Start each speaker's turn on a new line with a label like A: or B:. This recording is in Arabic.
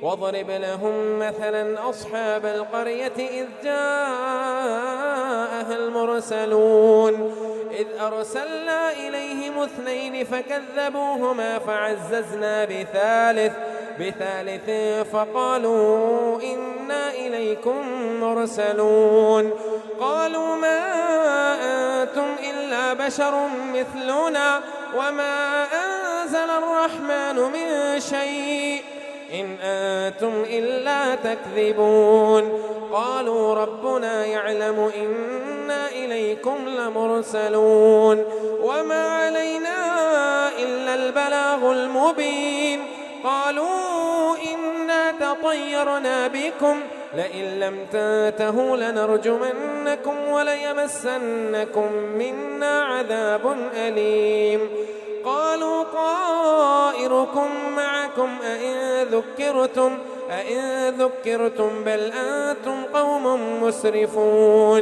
A: واضرب لهم مثلا أصحاب القرية إذ جاءها المرسلون إذ أرسلنا إليهم 2 فكذبوهما فعززنا بثالث فقالوا إنا إليكم مرسلون قالوا ما أنتم إلا بشر مثلنا وما أنزل الرحمن من شيء إن أنتم إلا تكذبون قالوا ربنا يعلم إنا إليكم لمرسلون وما علينا إلا البلاغ المبين قالوا إنا تطيرنا بكم لئن لم تنتهوا لنرجمنكم وليمسنكم منا عذاب أليم قالوا طائركم معكم أئن ذكرتم بل أنتم قوم مسرفون